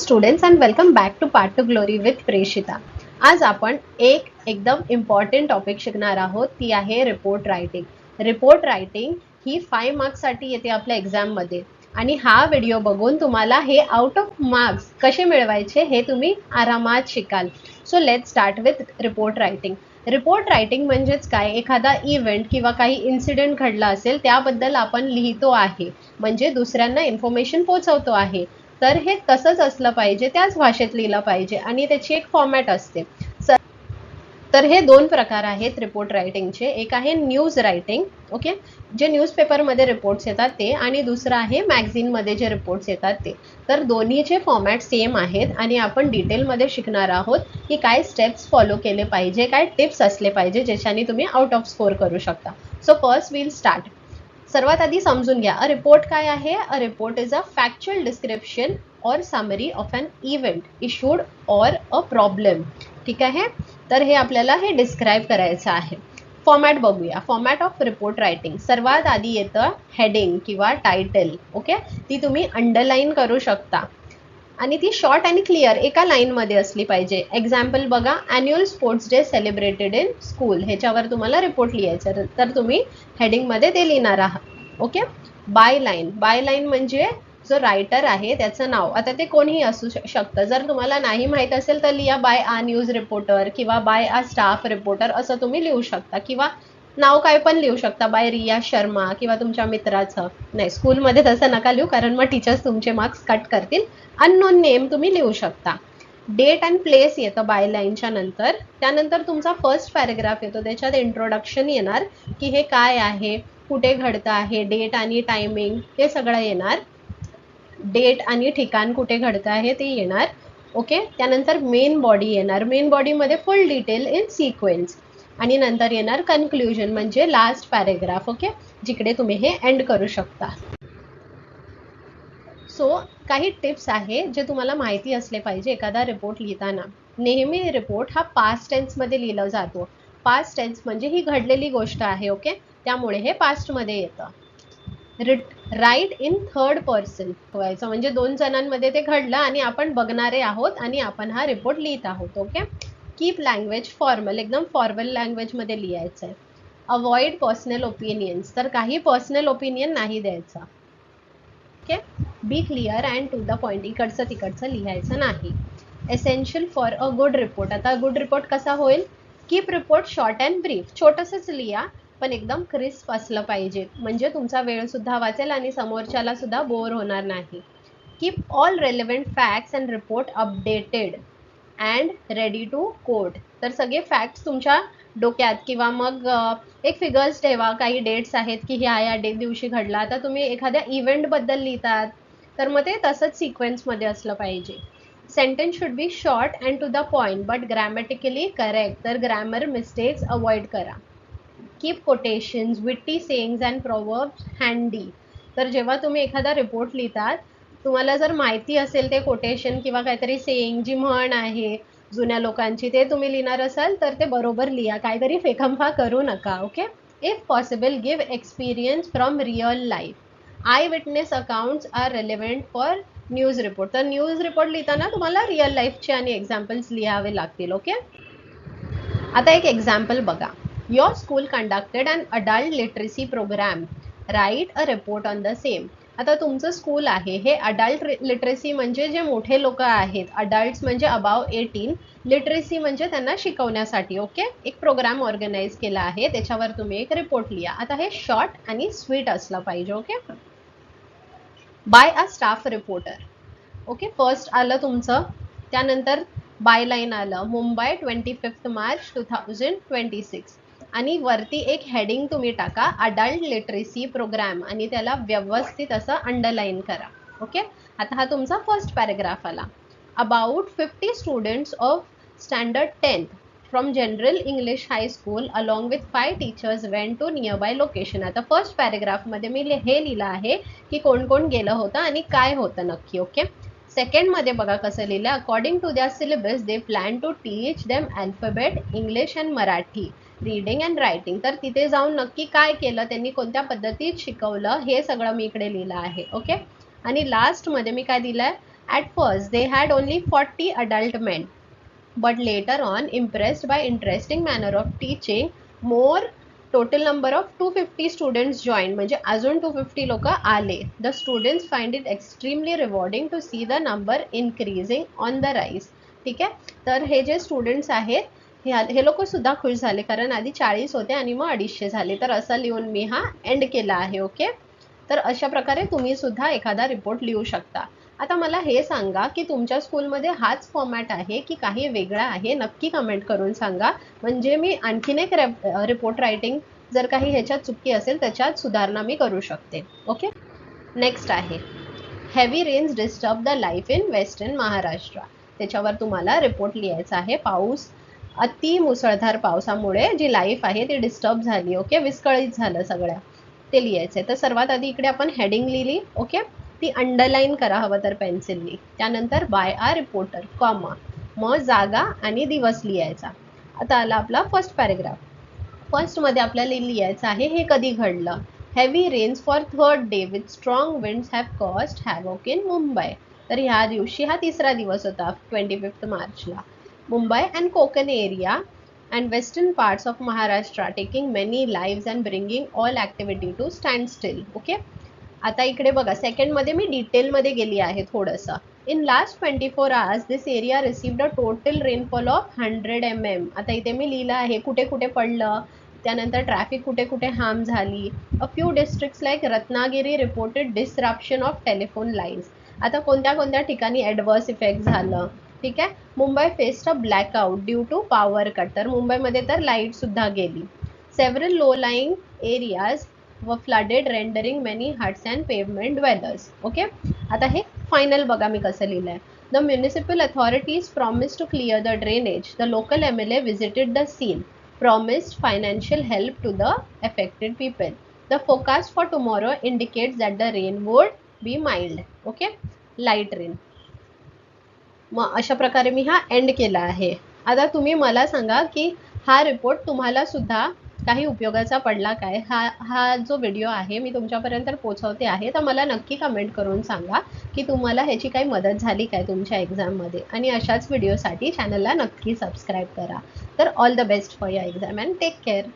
Students and welcome back to part two glory with Preshita. आज आपण एकदम इम्पॉर्टंट टॉपिक शिकणार आहोत, ती आहे रिपोर्ट रायटिंग. रिपोर्ट रायटिंग ही 5 मार्क्ससाठी येते आपल्या एक्झाममध्ये आणि हा व्हिडिओ बघून तुम्हाला हे आउट ऑफ मार्क्स कसे मिळवायचे हे तुम्ही आरामात शिकाल. So let's start with report writing. Report writing म्हणजेच काय, एखादा इव्हेंट किंवा काही इन्सिडेंट घडला असेल त्याबद्दल आपण लिहितो आहे, म्हणजे दुसऱ्यांना इन्फॉर्मेशन पोहोचवतो आहे. तर हे तसंच असलं पाहिजे, त्याच भाषेत लिहिलं पाहिजे आणि त्याची एक फॉर्मॅट असते. तर हे 2 प्रकार आहेत रिपोर्ट रायटिंगचे. एक आहे न्यूज रायटिंग, ओके, जे न्यूजपेपरमध्ये रिपोर्ट्स येतात ते, आणि दुसरं आहे मॅगझिनमध्ये जे रिपोर्ट्स येतात ते. तर दोन्हीचे फॉर्मॅट सेम आहेत आणि आपण डिटेलमध्ये शिकणार आहोत की काय स्टेप्स फॉलो केले पाहिजे, काय टिप्स असले पाहिजे ज्याच्याने तुम्ही आउट ऑफ स्कोर करू शकता. So first will start. सर्वात आधी समजून घ्या, अ रिपोर्ट काय आहे. A report is a factual description or summary of an event issued or a problem. ठीक आहे, तर हे आपल्याला हे डिस्क्राईब करायचं आहे. फॉर्मॅट बघूया. Format of report writing. सर्वात आधी येतं हेडिंग किंवा टायटल. ओके, ती तुम्ही अंडरलाईन करू शकता आणि ती शॉर्ट आणि क्लिअर एका लाईनमध्ये असली पाहिजे. एक्झाम्पल बघा, annual sports day celebrated in school, ह्याच्यावर तुम्हाला रिपोर्ट लिहायचं, तर तुम्ही हेडिंगमध्ये ते लिहिणार आहात. Okay. By line. By line म्हणजे जो रायटर आहे त्याचं नाव. आता ते कोणीही असू शकतं. जर तुम्हाला नाही माहीत असेल तर लिहा बाय आ न्यूज रिपोर्टर किंवा बाय आ स्टाफ रिपोर्टर, असं तुम्ही लिहू शकता. किंवा नाव काय पण लिहू शकता, बाय रिया शर्मा किंवा तुमच्या मित्राचं. नाही, स्कूलमध्ये तसं नका लिहू, कारण मग टीचर्स तुमचे मार्क्स कट करतील. अननोन नेम तुम्ही लिहू शकता. डेट अँड प्लेस येतं बाय लाईनच्या नंतर. त्यानंतर तुमचा फर्स्ट पॅरेग्राफ येतो, त्याच्यात इंट्रोडक्शन येणार की हे काय आहे, कुठे घडतं आहे, डेट आणि टायमिंग हे सगळं येणार. डेट आणि ठिकाण कुठे घडतं आहे ते येणार. ओके. त्यानंतर मेन बॉडी येणार. मेन बॉडीमध्ये फुल डिटेल इन सिक्वेन्स. आणि नंतर येणार कन्क्लुजन म्हणजे लास्ट पॅरेग्राफ. ओके, जिकडे तुम्ही हे एंड करू शकता. सो काही टिप्स आहे जे तुम्हाला माहिती असले पाहिजे एखादा रिपोर्ट लिहिताना. नेहमी रिपोर्ट हा पास्ट टेन्समध्ये लिहिला जातो. पास्ट टेन्स म्हणजे ही घडलेली गोष्ट आहे. ओके, त्यामुळे हे पास्टमध्ये येतं. राईट इन थर्ड पर्सन व्हायचं, म्हणजे 2 जणांमध्ये ते घडलं आणि आपण बघणारे आहोत आणि आपण हा रिपोर्ट लिहित आहोत. ओके. कीप लँग्वेज फॉर्मल, एकदम फॉर्मल लँग्वेजमध्ये लिहायचं आहे. अवॉइड पर्सनल ओपिनियन्स, तर काही पर्सनल ओपिनियन नाही द्यायचा. Okay. Be clear and to the point, इकडचं तिकडचं लिहायचं नाही. Essential for a good report. आता गुड रिपोर्ट कसा होईल? Keep report short and brief. छोटंसंच लिहा, पण एकदम क्रिस्प असलं पाहिजे, म्हणजे तुमचा वेळ सुद्धा वाचेल आणि समोरच्याला सुद्धा बोर होणार नाही. Keep all relevant facts and report updated and ready to quote. तर सगळे फॅक्ट्स तुमच्या डोक्यात किंवा मग एक फिगर्स ठेवा, काही डेट्स आहेत की ह्या दिवशी घडला. आता तुम्ही एखाद्या इव्हेंटबद्दल लिहितात तर मग ते तसंच सिक्वेन्समध्ये असलं पाहिजे. Sentence should be short and to the point but grammatically correct, तर ग्रॅमर मिस्टेक्स अवॉइड करा. Keep quotations, witty sayings and proverbs handy. तर जेव्हा तुम्ही एखादा रिपोर्ट लिहितात, तुम्हाला जर माहिती असेल ते कोटेशन किंवा काहीतरी सेइंग, जी म्हण आहे जुन्या लोकांची, ते तुम्ही लिहिणार असाल तर ते बरोबर लिहा, काहीतरी फेकंफा करू नका. Okay. If possible give experience from real life. Eye witness accounts are relevant for news report. तर न्यूज रिपोर्ट लिहिताना तुम्हाला रिअल लाईफचे आणि एक्झाम्पल्स लिहावे लागतील. ओके. आता एक एक्झाम्पल बघा. Your school conducted an adult literacy program. Write a report on the same. आता तुमचं स्कूल आहे, हे अडल्ट लिटरेसी म्हणजे जे मोठे लोक आहेत, अडल्ट्स म्हणजे अबाव 18, लिटरेसी म्हणजे त्यांना शिकवण्यासाठी. ओके, एक प्रोग्राम ऑर्गनाईज केला आहे, त्याच्यावर तुम्ही एक रिपोर्ट लिहा. आता हे शॉर्ट आणि स्वीट असलं पाहिजे. Okay. By a staff reporter. Okay, first आलं तुमचं, त्यानंतर बाय लाईन आलं, मुंबई 25 मार्च 2026, आणि वरती एक हेडिंग तुम्ही टाका, अडल्ट लिटरेसी प्रोग्राम, आणि त्याला व्यवस्थित असं अंडरलाईन करा. ओके. आता हा तुमचा फर्स्ट पॅरेग्राफ आला. About 50 students of standard 10th from general English high school along with 5 teachers went to nearby location. आता फर्स्ट पॅरेग्राफमध्ये मी हे लिहिलं आहे की कोण कोण गेलं होतं आणि काय होतं नक्की. ओके. सेकंडमध्ये बघा कसं लिहिलं. According to the syllabus they plan to teach them alphabet, English and Marathi, reading and writing. तर तिथे जाऊन नक्की काय केलं, त्यांनी कोणत्या पद्धतीत शिकवलं, हे सगळं मी इकडे लिहिलं आहे. ओके. आणि लास्टमध्ये मी काय दिलं आहे, At first, they had only 40 adult men, but later on, impressed by interesting manner of teaching, more total number of 250 students joined. म्हणजे अजून 250 लोक आले. The students find it extremely rewarding to see the number increasing on the rise. ठीक आहे, तर हे जे students आहेत हे लोक सुद्धा खुश झाले, कारण आधी 40 होते आणि मग 250 झाले. तर असं लिहून मी हा एंड केला आहे. ओके, तर अशा प्रकारे तुम्ही सुद्धा एखादा रिपोर्ट लिहू शकता. आता मला हे सांगा की तुमच्या स्कूलमध्ये हाच फॉर्मॅट आहे की काही वेगळा आहे, नक्की कमेंट करून सांगा, म्हणजे मी आणखीन एक रिपोर्ट रायटिंग जर काही ह्याच्यात चुकी असेल त्याच्यात सुधारणा मी करू शकते. ओके, नेक्स्ट आहे heavy rains disturb the life in western Maharashtra. त्याच्यावर तुम्हाला रिपोर्ट लिहायचा आहे. पाऊस, अति मुसळधार पावसामुळे जी लाईफ आहे ती डिस्टर्ब झाली. ओके, विस्कळीत झालं सगळ्या, ते लिहायचंय. तर सर्वात आधी इकडे आपण हेडिंग लिहिली. ओके, ती अंडरलाईन करा हवं तर पेन्सिलनी. त्यानंतर बाय आ रिपोर्टर कॉमा, मग जागा आणि दिवस लिहायचा. आता आला आपला फर्स्ट पॅरेग्राफ. फर्स्टमध्ये आपल्याला लिहायचं आहे हे कधी घडलं. Heavy rains for third day with strong winds have caused havoc in Mumbai. तर ह्या दिवशी हा तिसरा दिवस होता, 25 मार्चला. Mumbai and Konkan area and western parts of Maharashtra taking many lives and bringing all activity to standstill. Okay, आता इकडे बघा सेकंडमध्ये मी डिटेलमध्ये गेली आहे थोडंसं. In last 24 hours this area received a total rainfall of 100 mm. आता इथे मी लिहिलं आहे कुठे कुठे पडलं, त्यानंतर ट्रॅफिक कुठे कुठे हार्म झाली. A few districts like Ratnagiri reported disruption of telephone lines. आता कोणत्या कोणत्या ठिकाणी ॲडवर्स इफेक्ट झालं. ठीक आहे, Mumbai faced a blackout due to power cut. तर मुंबईमध्ये तर लाईट सुद्धा गेली. Several low lying areas were flooded rendering many huts and pavement dwellers. Okay, आता हे फायनल बघा मी कसं लिहिलं आहे. The municipal authorities promise to clear the drainage. The local MLA visited the scene, promised financial help to the affected people. The forecast for tomorrow indicates that the rain would be mild. Okay, light rain. मग अशा प्रकारे मी हा end केला आहे. आता तुम्ही मला सांगा की हा रिपोर्ट तुम्हाला सुद्धा काही उपयोगाचा पडला काय. हा जो व्हिडिओ आहे मी तुमच्यापर्यंत पोहोचवते आहे, तर मला नक्की कमेंट करून सांगा की तुम्हाला ह्याची काही मदत झाली काय तुमच्या एक्झाममध्ये. आणि अशाच व्हिडिओसाठी चॅनलला नक्की सबस्क्राईब करा. तर all the best for your exam and take care.